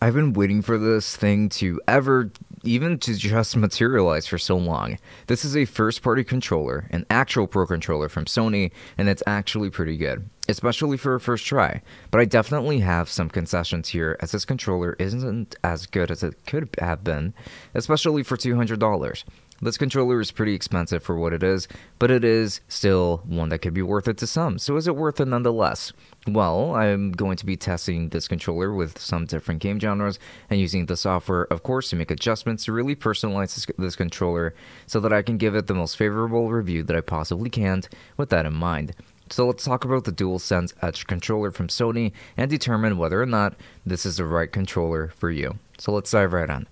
I've been waiting for this thing to ever even to just materialize for so long. This is a first-party controller, an actual pro controller from Sony, and it's actually pretty good, especially for a first try. But I definitely have some concessions here, as this controller isn't as good as it could have been, especially for $200. This controller is pretty expensive for what it is, but it is still one that could be worth it to some. So is it worth it nonetheless? Well, I'm going to be testing this controller with some different game genres and using the software, of course, to make adjustments to really personalize this controller so that I can give it the most favorable review that I possibly can with that in mind. So let's talk about the DualSense Edge controller from Sony and determine whether or not this is the right controller for you. So let's dive right on.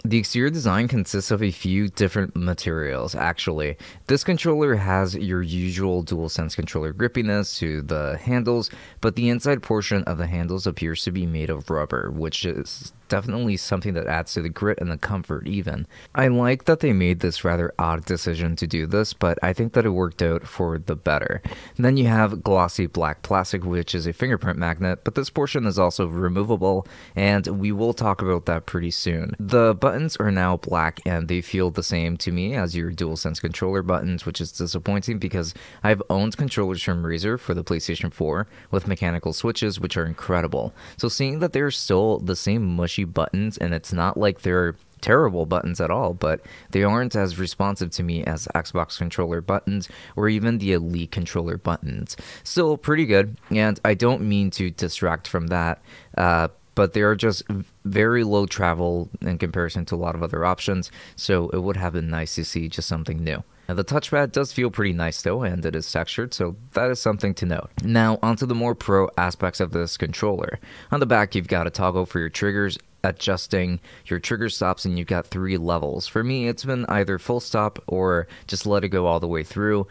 The exterior design consists of a few different materials, actually. This controller has your usual DualSense controller grippiness to the handles, but the inside portion of the handles appears to be made of rubber, which is definitely something that adds to the grit and the comfort even. I like that they made this rather odd decision to do this, but I think that it worked out for the better. And then you have glossy black plastic, which is a fingerprint magnet, but this portion is also removable, and we will talk about that pretty soon. The buttons are now black and they feel the same to me as your DualSense controller buttons, which is disappointing because I've owned controllers from Razer for the PlayStation 4 with mechanical switches, which are incredible. So seeing that they're still the same mushy buttons, and it's not like they're terrible buttons at all, but they aren't as responsive to me as Xbox controller buttons or even the Elite controller buttons. Still pretty good, and I don't mean to distract from that, but they are just very low travel in comparison to a lot of other options, so it would have been nice to see just something new. Now, the touchpad does feel pretty nice though, and it is textured, so that is something to note. Now, onto the more pro aspects of this controller. On the back, you've got a toggle for your triggers, adjusting your trigger stops, and you've got 3 levels. For me, it's been either full stop or just let it go all the way through,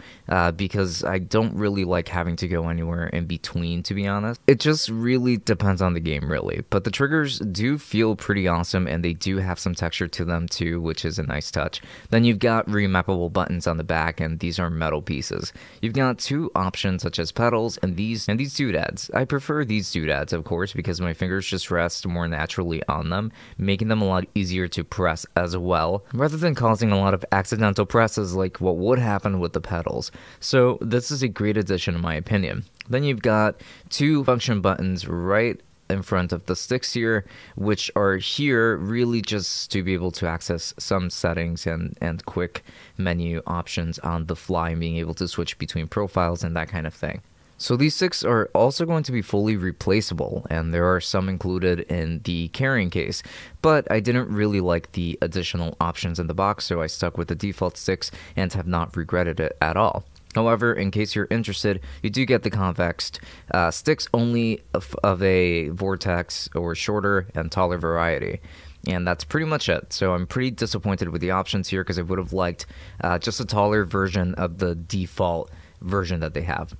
because I don't really like having to go anywhere in between, to be honest. It just really depends on the game, really. But the triggers do feel pretty awesome, and they do have some texture to them too, which is a nice touch. Then you've got remappable buttons on the back, and these are metal pieces. You've got 2 options such as pedals and these doodads. I prefer these doodads, of course, because my fingers just rest more naturally on them, making them a lot easier to press as well, rather than causing a lot of accidental presses like what would happen with the pedals. So this is a great addition in my opinion. Then you've got 2 function buttons right in front of the sticks here, which are here really just to be able to access some settings and quick menu options on the fly and being able to switch between profiles and that kind of thing. So these sticks are also going to be fully replaceable, and there are some included in the carrying case, but I didn't really like the additional options in the box, so I stuck with the default sticks and have not regretted it at all. However, in case you're interested, you do get the convex sticks only of a vortex or shorter and taller variety. And that's pretty much it. So I'm pretty disappointed with the options here because I would have liked just a taller version of the default version that they have.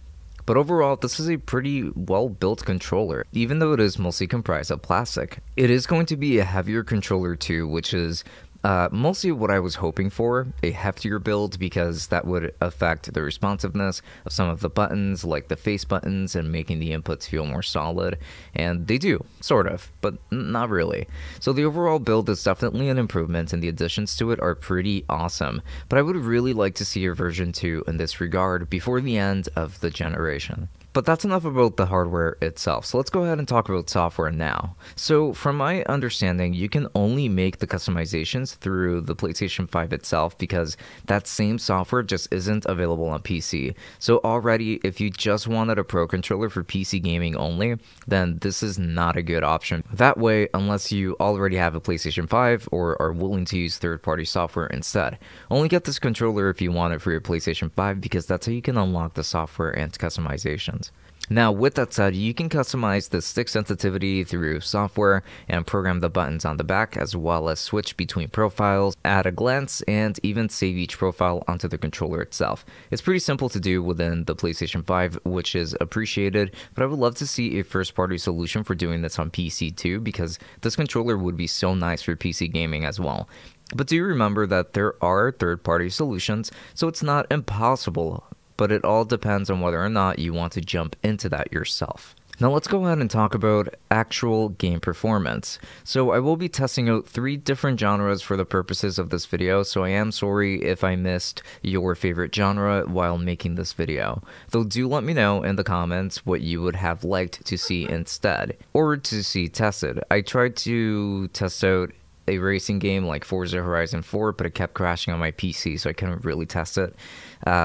But overall, this is a pretty well-built controller, even though it is mostly comprised of plastic. It is going to be a heavier controller too, which is mostly what I was hoping for, a heftier build, because that would affect the responsiveness of some of the buttons, like the face buttons, and making the inputs feel more solid. And they do, sort of, but not really. So the overall build is definitely an improvement, and the additions to it are pretty awesome. But I would really like to see a version 2 in this regard before the end of the generation. But that's enough about the hardware itself, so let's go ahead and talk about software now. So from my understanding, you can only make the customizations through the PlayStation 5 itself because that same software just isn't available on PC. So already, if you just wanted a Pro controller for PC gaming only, then this is not a good option. That way, unless you already have a PlayStation 5 or are willing to use third-party software instead. Only get this controller if you want it for your PlayStation 5 because that's how you can unlock the software and customizations. Now, with that said, you can customize the stick sensitivity through software and program the buttons on the back, as well as switch between profiles at a glance and even save each profile onto the controller itself. It's pretty simple to do within the PlayStation 5, which is appreciated, but I would love to see a first-party solution for doing this on PC too, because this controller would be so nice for PC gaming as well. But do remember that there are third-party solutions, so it's not impossible. but it all depends on whether or not you want to jump into that yourself. Now let's go ahead and talk about actual game performance. So I will be testing out 3 different genres for the purposes of this video, so I am sorry if I missed your favorite genre while making this video. Though do let me know in the comments what you would have liked to see instead, or to see tested. I tried to test out a racing game like Forza Horizon 4, but it kept crashing on my PC, so I couldn't really test it.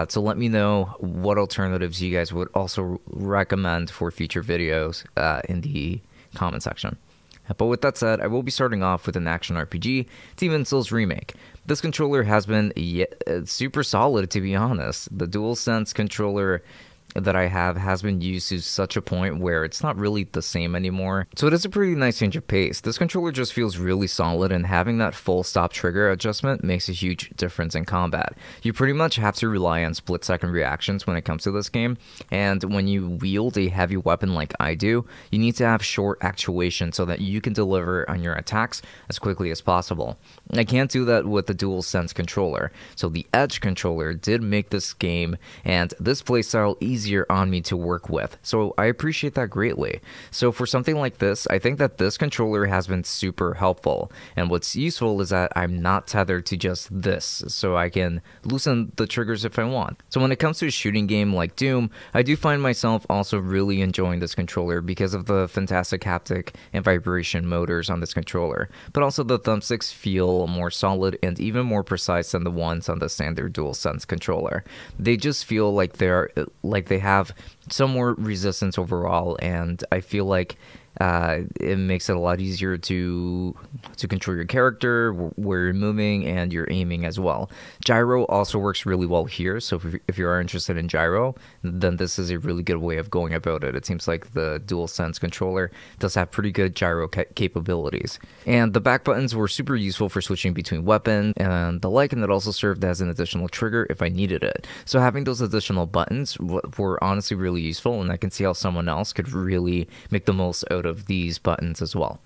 So let me know what alternatives you guys would also recommend for future videos in the comment section. But with that said, I will be starting off with an action RPG, Demon's Souls Remake. This controller has been super solid, to be honest. The DualSense controller that I have has been used to such a point where it's not really the same anymore. So it is a pretty nice change of pace. This controller just feels really solid, and having that full stop trigger adjustment makes a huge difference in combat. You pretty much have to rely on split-second reactions when it comes to this game, and when you wield a heavy weapon like I do, you need to have short actuation so that you can deliver on your attacks as quickly as possible. I can't do that with the DualSense controller, so the Edge controller did make this game and this playstyle easier on me to work with, so I appreciate that greatly. So for something like this, I think that this controller has been super helpful, and what's useful is that I'm not tethered to just this, so I can loosen the triggers if I want. So when it comes to a shooting game like Doom, I do find myself also really enjoying this controller because of the fantastic haptic and vibration motors on this controller, but also the thumbsticks feel more solid and even more precise than the ones on the standard DualSense controller. They just feel like they have some more resistance overall, and I feel like it makes it a lot easier to control your character, where you're moving, and you're aiming as well. Gyro also works really well here, so if you are interested in gyro, then this is a really good way of going about it. It seems like the DualSense controller does have pretty good gyro capabilities. And the back buttons were super useful for switching between weapons and the like, and it also served as an additional trigger if I needed it. So having those additional buttons were honestly really useful, and I can see how someone else could really make the most out of these buttons as well.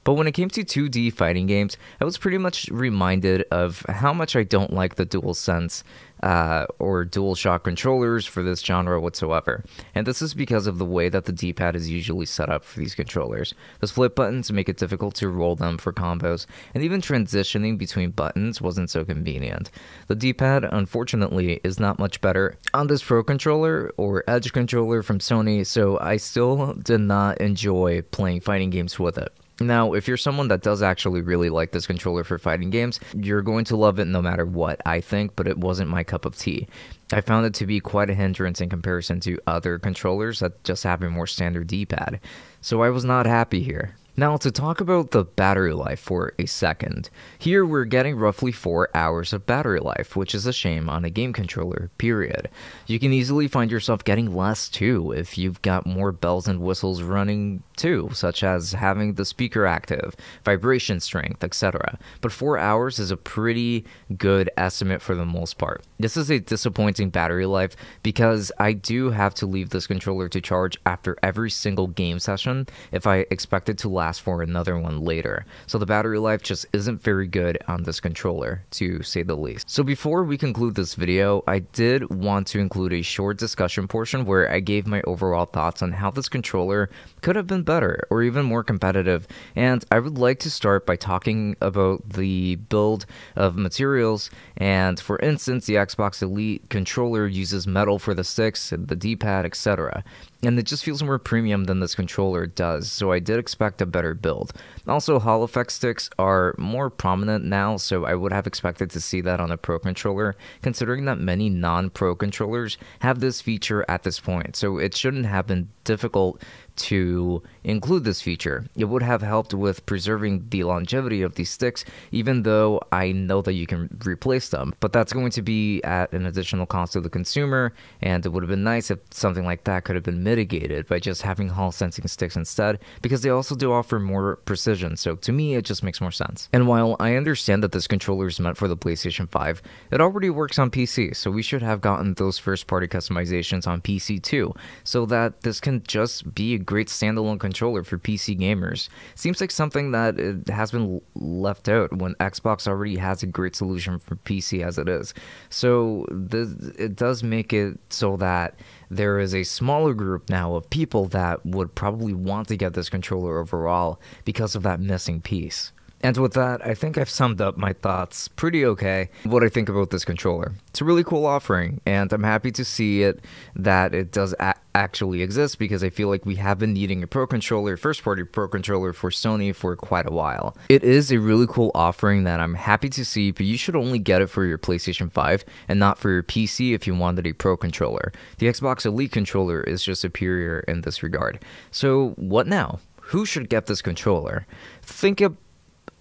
But when it came to 2D fighting games, I was pretty much reminded of how much I don't like the DualSense or DualShock controllers for this genre whatsoever. And this is because of the way that the D-pad is usually set up for these controllers. The split buttons make it difficult to roll them for combos, and even transitioning between buttons wasn't so convenient. The D-pad, unfortunately, is not much better on this Pro controller or Edge controller from Sony, so I still did not enjoy playing fighting games with it. Now, if you're someone that does actually really like this controller for fighting games, you're going to love it no matter what, I think, but it wasn't my cup of tea. I found it to be quite a hindrance in comparison to other controllers that just have a more standard D-pad, so I was not happy here. Now, to talk about the battery life for a second. Here, we're getting roughly 4 hours of battery life, which is a shame on a game controller, period. You can easily find yourself getting less too if you've got more bells and whistles running too, such as having the speaker active, vibration strength, etc. But 4 hours is a pretty good estimate for the most part. This is a disappointing battery life because I do have to leave this controller to charge after every single game session if I expect it to last for another one later. So the battery life just isn't very good on this controller, to say the least. So before we conclude this video, I did want to include a short discussion portion where I gave my overall thoughts on how this controller could have been better or even more competitive, and I would like to start by talking about the build of materials. And for instance, the Xbox Elite controller uses metal for the sticks, the D-pad, etc. And it just feels more premium than this controller does, so I did expect a better build. Also, Hall effect sticks are more prominent now, so I would have expected to see that on a Pro controller, considering that many non-Pro controllers have this feature at this point, so it shouldn't have been difficult to include this feature. It would have helped with preserving the longevity of these sticks, even though I know that you can replace them, but that's going to be at an additional cost to the consumer, and it would have been nice if something like that could have been mitigated by just having Hall sensing sticks instead, because they also do offer more precision, so to me it just makes more sense. And while I understand that this controller is meant for the PlayStation 5, it already works on PC, so we should have gotten those first-party customizations on PC too, so that this can just be a great standalone controller for PC gamers. Seems like something that it has been left out when Xbox already has a great solution for PC as it is. So it does make it so that there is a smaller group now of people that would probably want to get this controller overall because of that missing piece. And with that, I think I've summed up my thoughts pretty okay, what I think about this controller. It's a really cool offering, and I'm happy to see that it does actually exist, because I feel like we have been needing a Pro controller, first-party Pro controller for Sony for quite a while. It is a really cool offering that I'm happy to see, but you should only get it for your PlayStation 5 and not for your PC if you wanted a Pro controller. The Xbox Elite controller is just superior in this regard. So what now? Who should get this controller?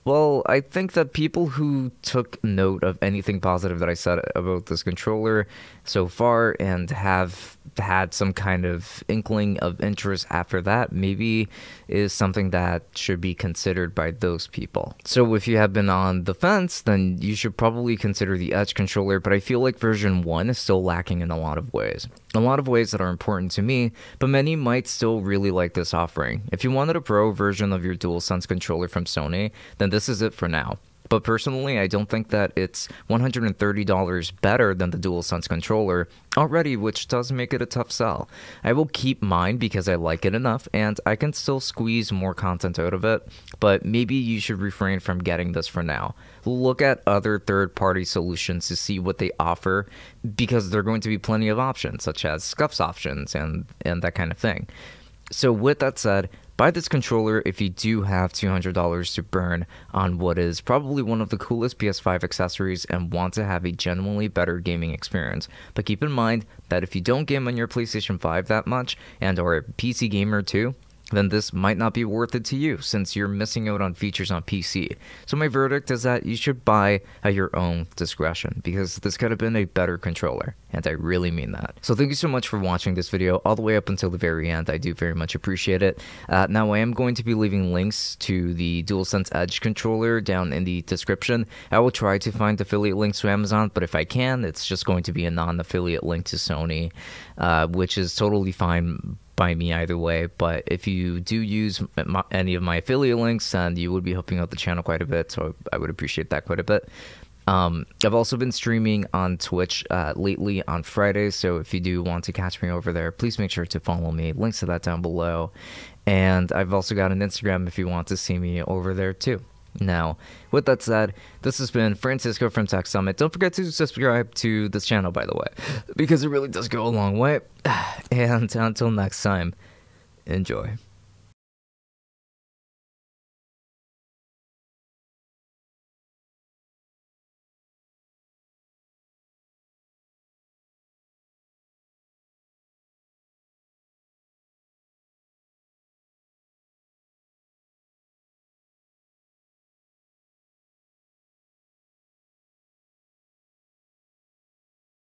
Well, I think that people who took note of anything positive that I said about this controller so far and have had some kind of inkling of interest after that maybe is something that should be considered by those people. So if you have been on the fence, then you should probably consider the Edge controller, but I feel like version 1 is still lacking in a lot of ways. A lot of ways that are important to me, but many might still really like this offering. If you wanted a Pro version of your DualSense controller from Sony, then this is it for now. But personally, I don't think that it's $130 better than the DualSense controller already, which does make it a tough sell. I will keep mine because I like it enough, and I can still squeeze more content out of it, but maybe you should refrain from getting this for now. Look at other third-party solutions to see what they offer, because there are going to be plenty of options, such as scuffs options and that kind of thing. So with that said, buy this controller if you do have $200 to burn on what is probably one of the coolest PS5 accessories and want to have a genuinely better gaming experience. But keep in mind that if you don't game on your PlayStation 5 that much and are a PC gamer too, then this might not be worth it to you since you're missing out on features on PC. So my verdict is that you should buy at your own discretion, because this could have been a better controller, and I really mean that. So thank you so much for watching this video all the way up until the very end. I do very much appreciate it. Now I am going to be leaving links to the DualSense Edge controller down in the description. I will try to find affiliate links to Amazon, but if I can, it's just going to be a non-affiliate link to Sony, which is totally fine by me either way. But if you do use any of my affiliate links, then you would be helping out the channel quite a bit, so I would appreciate that quite a bit. I've also been streaming on Twitch lately on Fridays, so if you do want to catch me over there, please make sure to follow me. Links to that down below. And I've also got an Instagram if you want to see me over there too. Now, with that said, this has been Francisco from Tech Summit. Don't forget to subscribe to this channel, by the way, because it really does go a long way. And until next time, enjoy.